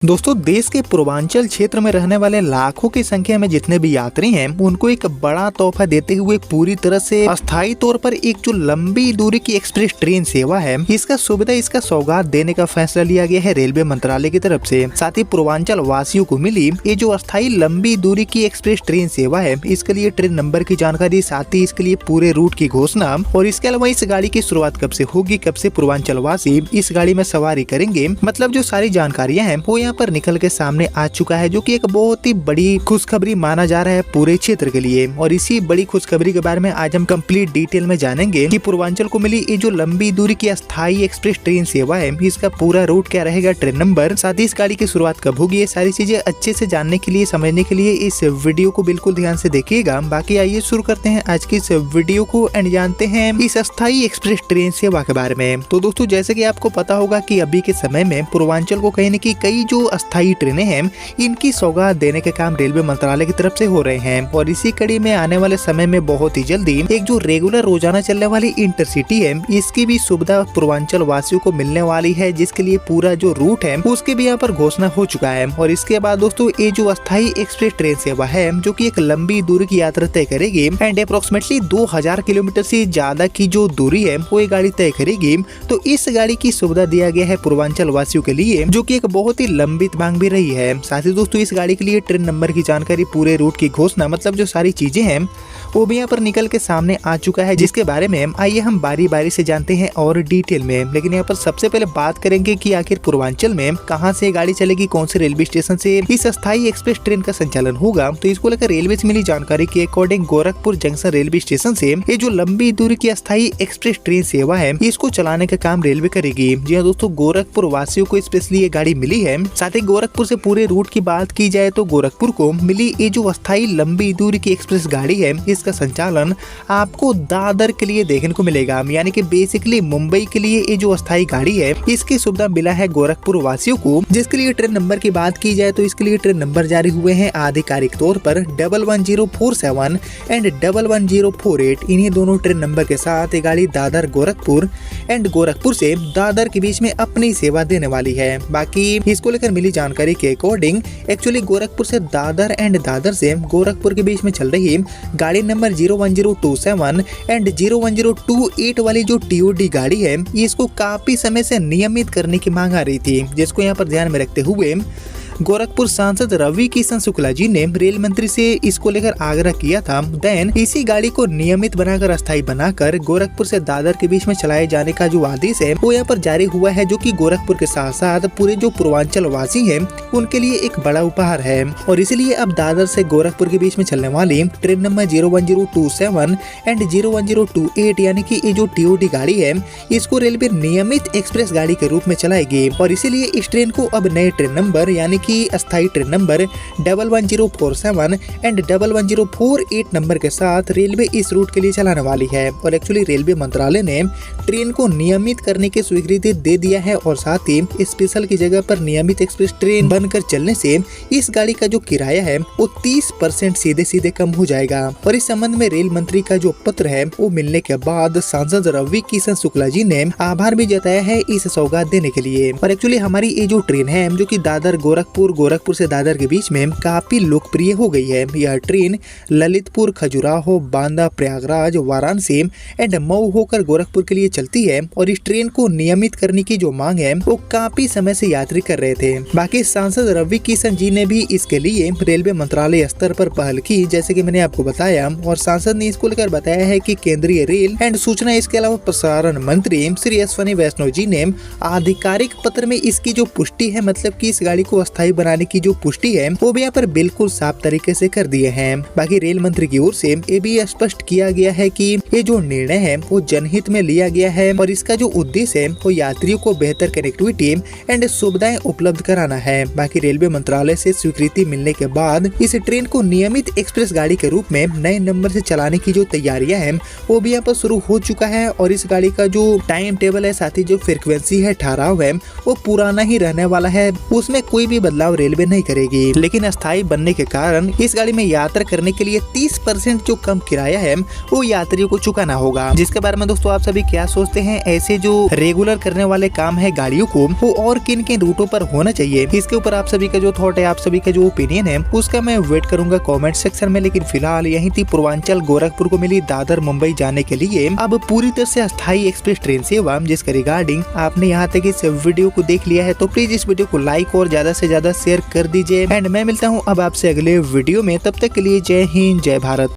दोस्तों, देश के पूर्वांचल क्षेत्र में रहने वाले लाखों की संख्या में जितने भी यात्री हैं उनको एक बड़ा तोहफा देते हुए पूरी तरह से अस्थायी तौर पर एक जो लंबी दूरी की एक्सप्रेस ट्रेन सेवा है इसका सौगात देने का फैसला लिया गया है रेलवे मंत्रालय की तरफ से। साथ ही पूर्वांचल वासियों को मिली ये जो अस्थायी लंबी दूरी की एक्सप्रेस ट्रेन सेवा है, इसके लिए ट्रेन नंबर की जानकारी, साथ ही इसके लिए पूरे रूट की घोषणा और इसके अलावा इस गाड़ी की शुरुआत कब से होगी, कब से पूर्वांचल वासी इस गाड़ी में सवारी करेंगे, मतलब जो सारी जानकारियाँ हैं वो पर निकल के सामने आ चुका है, जो कि एक बहुत ही बड़ी खुशखबरी माना जा रहा है पूरे क्षेत्र के लिए। और इसी बड़ी खुशखबरी के बारे में आज हम कंप्लीट डिटेल में जानेंगे कि पूर्वांचल को मिली ये जो लंबी दूरी की अस्थायी एक्सप्रेस ट्रेन सेवा है, इसका पूरा रूट क्या रहेगा, ट्रेन नंबर, साथ ही इस गाड़ी की शुरुआत कब होगी, ये सारी चीजें अच्छे से जानने के लिए, समझने के लिए इस वीडियो को बिल्कुल ध्यान से देखिएगा। बाकी आइए शुरू करते हैं आज की इस वीडियो को एंड जानते हैं इस अस्थायी एक्सप्रेस ट्रेन सेवा के बारे में। तो दोस्तों, जैसे कि आपको पता होगा कि अभी के समय में पूर्वांचल को कहीं न कई जो अस्थायी ट्रेनें हैं, इनकी सौगात देने के काम रेलवे मंत्रालय की तरफ से हो रहे हैं। और इसी कड़ी में आने वाले समय में बहुत ही जल्दी एक जो रेगुलर रोजाना चलने वाली इंटरसिटी है, इसकी भी सुविधा पूर्वांचल वासियों को मिलने वाली है, जिसके लिए पूरा जो रूट है उसके भी यहाँ पर घोषणा हो चुका है। और इसके बाद दोस्तों, ये जो अस्थायी एक्सप्रेस ट्रेन सेवा है, जो की एक लंबी दूरी की यात्रा तय करेगी एंड अप्रोक्सीमेटली 2000 किलोमीटर से ज्यादा की जो दूरी है वो ये गाड़ी तय करेगी। तो इस गाड़ी की सुविधा दिया गया है पूर्वांचल वासियों के लिए, जो की एक बहुत ही लंबी मांग भी रही है। साथ ही दोस्तों, इस गाड़ी के लिए ट्रेन नंबर की जानकारी, पूरे रूट की घोषणा, मतलब जो सारी चीजें हैं वो भी यहाँ पर निकल के सामने आ चुका है, जिसके बारे में आइए हम बारी बारी से जानते हैं और डिटेल में। लेकिन यहाँ पर सबसे पहले बात करेंगे कि आखिर पूर्वांचल में कहाँ से गाड़ी चलेगी, कौन से रेलवे स्टेशन से इस अस्थायी एक्सप्रेस ट्रेन का संचालन होगा। तो इसको लेकर रेलवे से मिली जानकारी के according Gorakhpur junction railway station से ये जो लंबी दूरी की अस्थायी एक्सप्रेस ट्रेन सेवा है, इसको चलाने का काम रेलवे करेगी। जी हाँ दोस्तों, गोरखपुर वासियों को स्पेशली ये गाड़ी मिली है। साथ ही गोरखपुर से पूरे रूट की बात की जाए तो गोरखपुर को मिली ये जो अस्थायी लंबी दूरी की एक्सप्रेस गाड़ी है, इसका संचालन आपको दादर के लिए देखने को मिलेगा। यानी कि बेसिकली मुंबई के लिए ये जो अस्थायी गाड़ी है, इसकी सुविधा मिला है गोरखपुर वासियों को। जिसके लिए ट्रेन नंबर की बात की जाए तो इसके लिए ट्रेन नंबर जारी हुए हैं आधिकारिक तौर पर 11047 एंड 11048। इन्हीं दोनों ट्रेन नंबर के साथ ये गाड़ी दादर गोरखपुर एंड गोरखपुर से दादर के बीच में अपनी सेवा देने वाली है। बाकी इसको लेकर मिली जानकारी के अकॉर्डिंग एक्चुअली गोरखपुर से दादर एंड दादर से गोरखपुर के बीच में चल रही गाड़ी नंबर 01027 एंड 01028 वाली जो टीओडी गाड़ी है, इसको काफी समय से नियमित करने की मांग आ रही थी, जिसको यहाँ पर ध्यान में रखते हुए गोरखपुर सांसद रवि किशन शुक्ला जी ने रेल मंत्री से इसको लेकर आग्रह किया था। देन इसी गाड़ी को नियमित बनाकर, अस्थायी बनाकर गोरखपुर से दादर के बीच में चलाए जाने का जो आदेश है वो यहाँ पर जारी हुआ है, जो कि गोरखपुर के साथ साथ पूरे जो पूर्वांचल वासी हैं उनके लिए एक बड़ा उपहार है। और इसलिए अब दादर से गोरखपुर के बीच में चलने वाली ट्रेन नंबर 01027 एंड 01028 यानी कि ये जो टीओडी गाड़ी है, इसको रेलवे नियमित एक्सप्रेस गाड़ी के रूप में चलाएगी। और इसीलिए इस ट्रेन को अब नए ट्रेन नंबर यानी कि अस्थायी ट्रेन नंबर 11047 एंड 11048 नंबर के साथ रेलवे इस रूट के लिए चलाने वाली है। और एक्चुअली रेलवे मंत्रालय ने ट्रेन को नियमित करने की स्वीकृति दे दिया है और साथ ही स्पेशल की जगह पर नियमित एक्सप्रेस ट्रेन बनकर चलने से इस गाड़ी का जो किराया है वो 30% सीधे सीधे कम हो जाएगा। और इस संबंध में रेल मंत्री का जो पत्र है वो मिलने के बाद सांसद रवि किशन शुक्ला जी ने आभार भी जताया है इस सौगात देने के लिए। और एक्चुअली हमारी ये जो ट्रेन है, जो की दादर गोरखपुर से दादर के बीच में काफी लोकप्रिय हो गई है। यह ट्रेन ललितपुर, खजुराहो, बांदा, प्रयागराज, वाराणसी एंड मऊ होकर गोरखपुर के लिए चलती है। और इस ट्रेन को नियमित करने की जो मांग है वो काफी समय से यात्री कर रहे थे। बाकी सांसद रवि किशन जी ने भी इसके लिए रेलवे मंत्रालय स्तर पर पहल की, जैसे कि मैंने आपको बताया। और सांसद ने इसको लेकर बताया है कि केंद्रीय रेल एंड सूचना इसके अलावा प्रसारण मंत्री श्री अश्विनी वैष्णव जी ने आधिकारिक पत्र में इसकी जो पुष्टि है, मतलब कि इस गाड़ी को अस्थायी बनाने की जो पुष्टि है वो भी यहाँ पर बिल्कुल साफ तरीके से कर दिए हैं। बाकी रेल मंत्री की ओर से ये भी स्पष्ट किया गया है कि ये जो निर्णय है वो जनहित में लिया गया है और इसका जो उद्देश्य है वो यात्रियों को बेहतर कनेक्टिविटी एंड सुविधाएं उपलब्ध कराना है। बाकी रेलवे मंत्रालय से स्वीकृति मिलने के बाद इस ट्रेन को नियमित एक्सप्रेस गाड़ी के रूप में नए नंबर से चलाने की जो तैयारियां हैं वो भी यहाँ पर शुरू हो चुका है। और इस गाड़ी का जो टाइम टेबल है, साथ ही जो फ्रिक्वेंसी है, ठहराव है, वो पुराना ही रहने वाला है, उसमें कोई भी बदलाव रेलवे नहीं करेगी, लेकिन अस्थायी बनने के कारण इस गाड़ी में यात्रा करने के लिए 30% जो कम किराया है वो यात्रियों को चुकाना होगा। जिसके बारे में दोस्तों आप सभी क्या सोचते हैं? ऐसे जो रेगुलर करने वाले काम है गाड़ियों को, वो और किन किन रूटों पर होना चाहिए? इसके ऊपर आप सभी का जो थॉट है, आप सभी का जो ओपिनियन है, उसका मैं वेट करूंगा कमेंट सेक्शन में। लेकिन फिलहाल यही थी पूर्वांचल गोरखपुर को मिली दादर मुंबई जाने के लिए अब पूरी तरह से अस्थायी एक्सप्रेस ट्रेन सेवा, जिसका रिगार्डिंग आपने यहाँ तक इस वीडियो को देख लिया है तो प्लीज इस वीडियो को लाइक और ज्यादा से ज्यादा शेयर कर दीजिए। एंड मैं मिलता हूँ अब आपसे अगले वीडियो में, तब तक के लिए जय हिंद जय भारत।